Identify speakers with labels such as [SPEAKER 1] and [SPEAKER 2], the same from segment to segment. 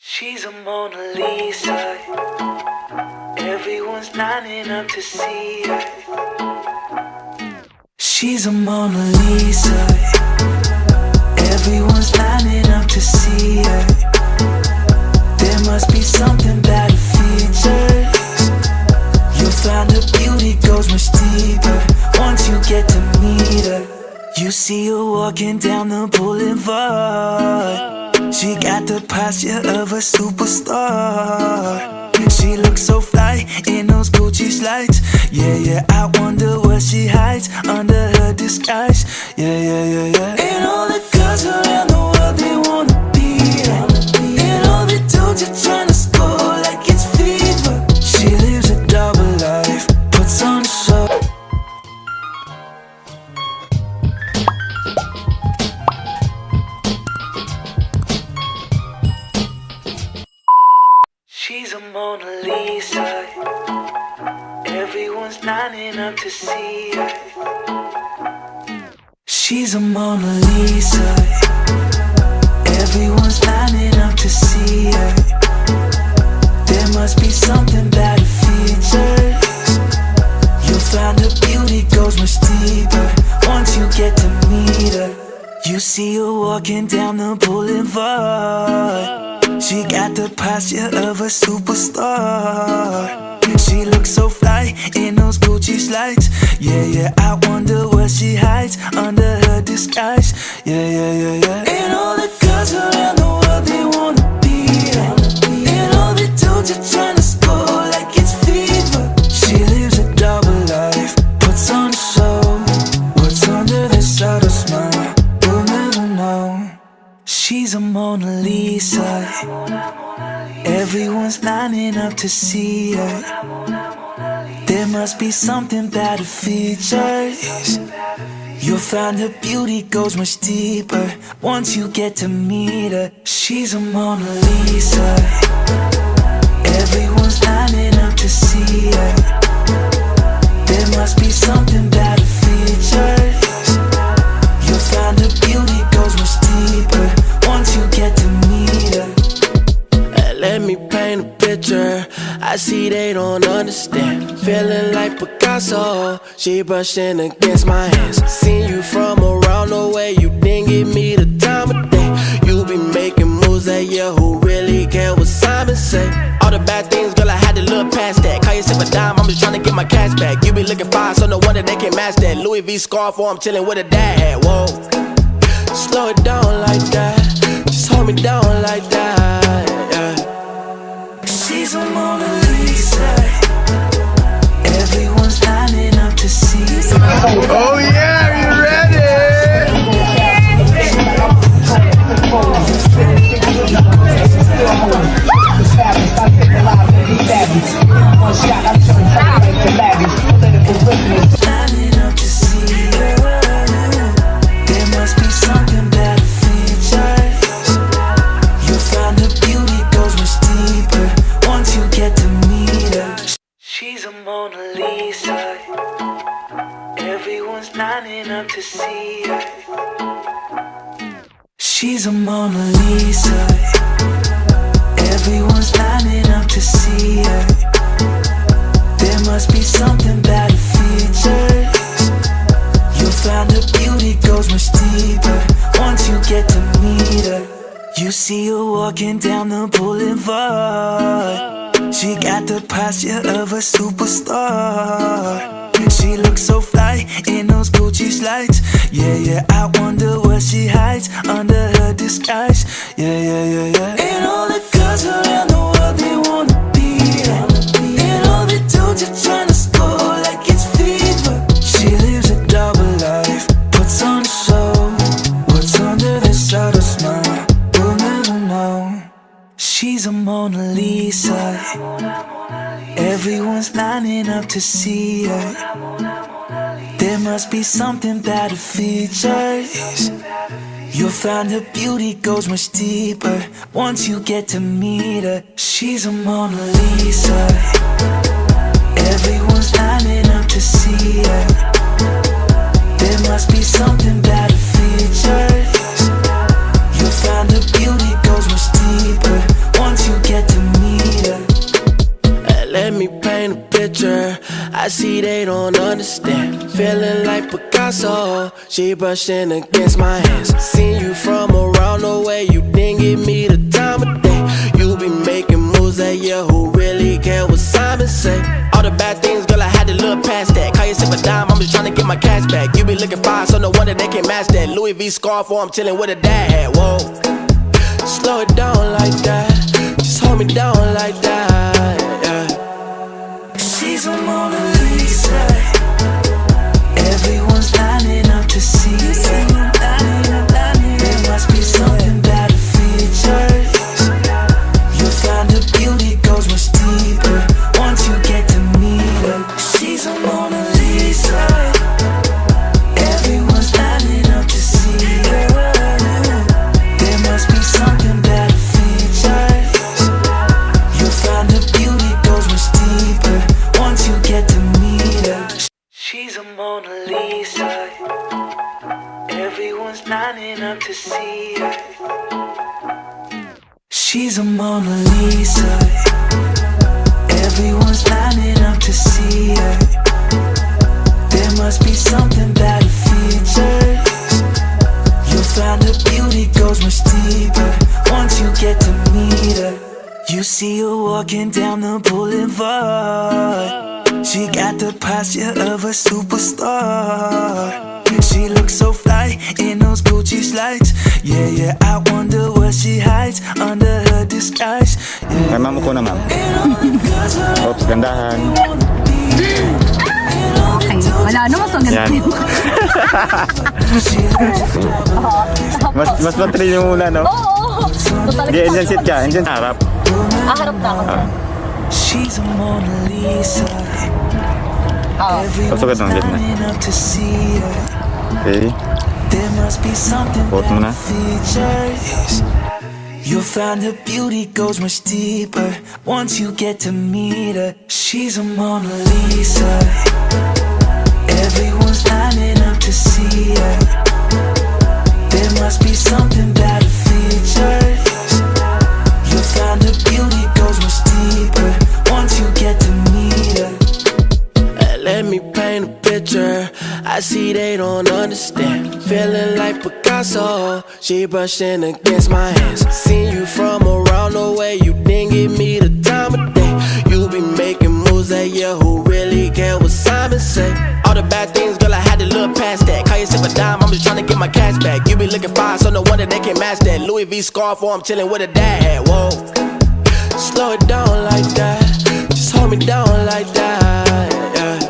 [SPEAKER 1] She's a Monalisa. Everyone's lining up to see her. She's a Monalisa. Everyone's lining up to see her. There must be something about her features. You'll find her beauty goes much deeper once you get to meet her. You see her walking down the boulevard. She got the posture of a superstar. She looks so fly in those Gucci slides. Yeah, I wonder what she hides under her disguise. Yeah. And all the girls around the world, they wanna be her. And all the dudes are trying to score like it's fever. She lives a double life, puts on a show. She's a Monalisa. Everyone's lining up to see her. She's a Monalisa. Everyone's lining up to see her. There must be something about her features. You'll find her beauty goes much deeper once you get to meet her. You see her walking down the boulevard. She got the posture of a superstar. She looks so fly in those Gucci slides. Yeah, I wonder what she hides under her disguise. Yeah. And all the girls around the world, they wanna be her. And all the dudes are trying to score like it's fever. She lives a double life, puts on a show. What's under this subtle smile, we'll never know. She's a Monalisa. Everyone's lining up to see her. There must be something about her features. You'll find her beauty goes much deeper once you get to meet her. She's a Monalisa. Everyone's lining up to see her. There must be something about her features. You'll find her beauty goes much deeper once you get to meet her.
[SPEAKER 2] Let me paint a picture. I see they don't understand. Feeling like Picasso. She brushing against my hands. Seen you from around the way. You didn't give me the time of day. You be making moves that year. Who really care what Simon say? All the bad things, girl, I had to look past that. Call yourself a dime, I'm just trying to get my cash back. You be looking fine, so no wonder they can't match that. Louis V scarf, or I'm chilling with a dad hat. Whoa, slow it down like that. Just hold me down like that. Yeah.
[SPEAKER 1] She's a Monalisa. Everyone's lining up to see her.
[SPEAKER 3] Oh yeah, you ready?
[SPEAKER 1] Lining up to see her. There must be something about her features. You'll find her beauty goes much deeper once you get to meet her. She's a Monalisa. Everyone's lining up to see her. She's a Monalisa. Everyone's lining up to see her. There must be something about her features. You'll find her beauty goes much deeper once you get to meet her. You see her walking down the boulevard. She got the posture of a superstar. She looks so fly in those Gucci slides. Yeah, I wonder what she hides under her disguise. Yeah. And all the girls around the world, they wanna be her. And all the dudes are trying to score like it's fever. She lives a double life, puts on a show. What's under this subtle smile, we'll never know. She's a Monalisa. Everyone's lining up to see her. There must be something about her features. You'll find her beauty goes much deeper once you get to meet her. She's a Monalisa. Everyone's lining up to see her. There must be something about her features. You'll find her beauty goes much deeper once
[SPEAKER 2] I see they don't understand. Feeling like Picasso, she brushing against my hands. Seen you from around the way, you didn't give me the time of day. You be making moves that year, who really care what Simon say? All the bad things, girl, I had to look past that. Call yourself a dime, I'm just trying to get my cash back. You be looking fine, so no wonder they can't match that. Louis V scarf, or I'm chilling with a dad hat. Whoa, slow it down like that, just hold me down like that, yeah.
[SPEAKER 1] She's a Mona Lisa. Everyone's lining up to see her. There must be something about her features. You'll find her beauty goes much deeper once you get to meet her. She's a Mona Lisa. Everyone's lining up to see her. There must be something about her features. You'll find her beauty goes much deeper once you get to meet her. She's a Mona Lisa. Everyone's lining up to see her. She's a Mona Lisa. Everyone's lining up to see her. There must be something about her features. You'll find her beauty goes much deeper once you get to meet her. You see her walking down the boulevard. She got the posture of a superstar. She looks so fly in those Gucci slides. Yeah, yeah, I wonder what she hides under her disguise. Yeah.
[SPEAKER 4] Ay, ma'am ko na, ma'am. Oops, gandahan.
[SPEAKER 5] Ay, wala naman sa
[SPEAKER 4] Yan.
[SPEAKER 5] ganito.
[SPEAKER 4] Mas matril yung muna, no?
[SPEAKER 5] Oo.
[SPEAKER 4] Sige, engine seat ka. Engine harap.
[SPEAKER 5] Harap na ako.
[SPEAKER 1] She's a Mona Lisa.
[SPEAKER 4] Pasukat ng gitna. Okay.
[SPEAKER 1] There must be something
[SPEAKER 4] Port mo na.
[SPEAKER 1] features. You'll find her beauty goes much deeper once you get to meet her. She's a Mona Lisa. Everyone's lining up to see her. There must be something about her features. You'll find her beauty goes much deeper once you get to meet her.
[SPEAKER 2] Let me paint a picture, I see they don't understand. Feeling like Picasso, she brushing against my hands. Seen you from around the way, you didn't give me the time of day. You be making moves that year, who really care what Simon say? All the bad things, girl, I had to look past that. Call yourself a dime, I'm just trying to get my cash back. You be looking fine, so no wonder they can't match that. Louis V scarf, or I'm chilling with a dad hat. Whoa, slow it down like that, just hold me down like that, yeah.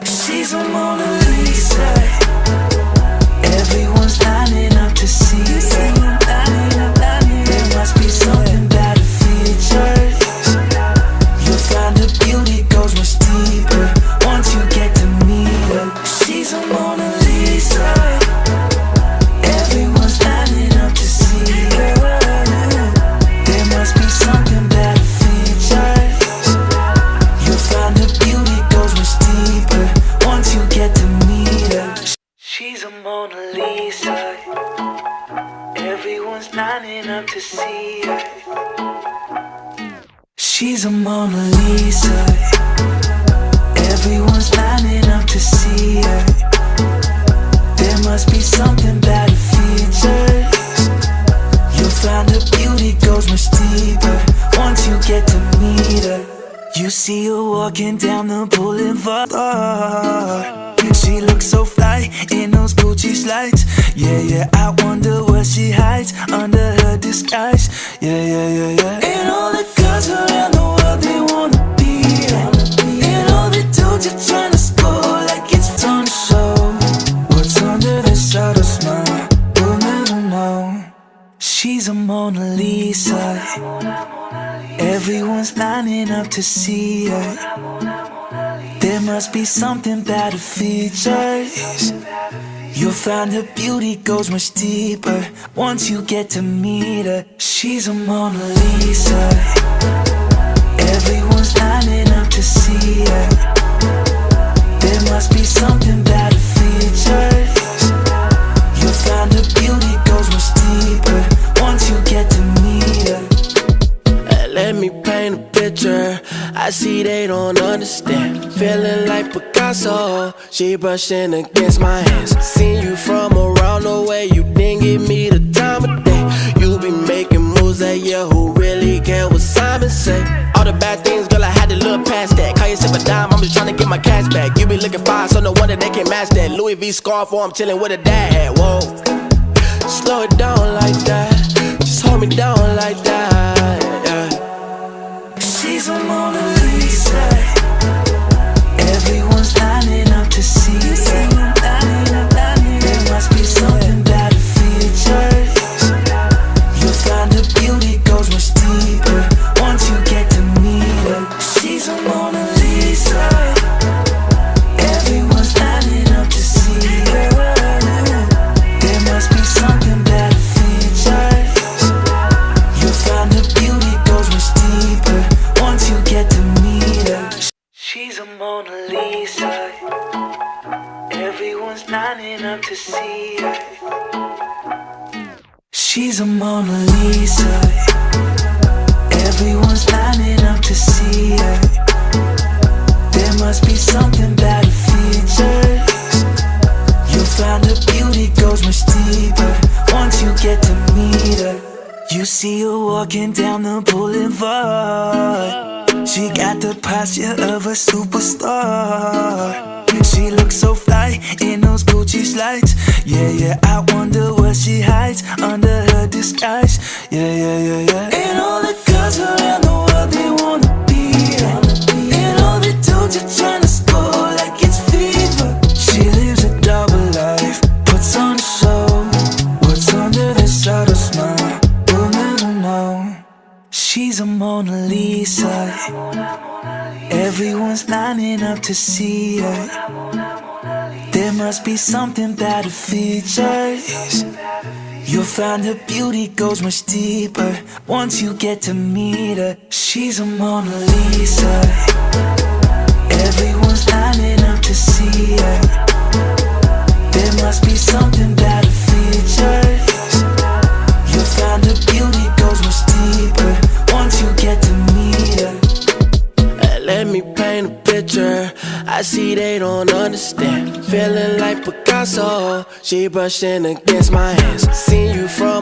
[SPEAKER 1] She's a Mona Lisa. Everyone's lining up to see her. There must be something about her features. You'll find her beauty goes much deeper once you get to meet her. She's a Mona Lisa. Everyone's lining up to see her. There must be something about her features. You'll find her beauty goes much deeper once you get to meet her. She's a Mona Lisa. Everyone's lining up to see her. She's a Mona Lisa. Everyone's lining up to see her. There must be something about her features. You'll find her beauty goes much deeper once you get to meet her. You see her walking down the boulevard. She looks so fly in those Gucci slides. Yeah, yeah, I wonder what she hides under her disguise. Yeah, yeah, yeah, yeah. And all the girls around the world, they wanna be her. And all the dudes are trying to score like it's on the show. What's under the subtle smile, we'll never know. She's a Mona Lisa. Everyone's lining up to see her. There must be something about her features. You'll find her beauty goes much deeper once you get to meet her. She's a Mona Lisa. Everyone's lining up to see her. There must be something about her features. You'll find her beauty goes much deeper once you get to meet her.
[SPEAKER 2] Let me paint paint a picture. I see they don't understand. Feeling like Picasso, she brushing against my hands. Seen you from around the way, you didn't give me the time of day. You be making moves that yeah, who really care what Simon say? All the bad things, girl, I had to look past that. Call yourself a dime, I'm just trying to get my cash back. You be looking fine, so no wonder they can't match that. Louis V scarf, or I'm chilling with a dad hat. Whoa, slow it down like that. Just hold me down like that. Yeah.
[SPEAKER 1] She's a Mona Lisa. Everyone's lining up to see her. There must be something about her features. You'll find her beauty goes much deeper once you get to meet her. She's a Mona Lisa. Everyone's lining up to see her. There must be something about her features. You'll find her beauty goes much deeper once you get to meet her. She's a Mona Lisa. Everyone's lining up to see her. She's a Mona Lisa. Everyone's lining up to see her. There must be something about her features. You'll find her beauty goes much deeper once you get to meet her. You see her walking down the boulevard. She got the posture of a superstar. She looks so fly in those Gucci slides. Yeah, yeah, I wonder what she hides under her disguise. Yeah, yeah, yeah, yeah. And all the girls around the world, they wanna be her. And all the dudes are trying to score like it's fever. She lives a double life, puts on a show. What's under this subtle smile, we'll never know. She's a Mona Lisa. Everyone's lining up to see her. There must be something about her features. You'll find her beauty goes much deeper once you get to meet her. She's a Mona Lisa. Everyone's lining up to see her. There must be something about her features. You'll find her beauty goes much deeper once you get to meet her.
[SPEAKER 2] Let me paint a picture. I see they don't understand. Feeling like Picasso, she brushing against my hands. Seen you from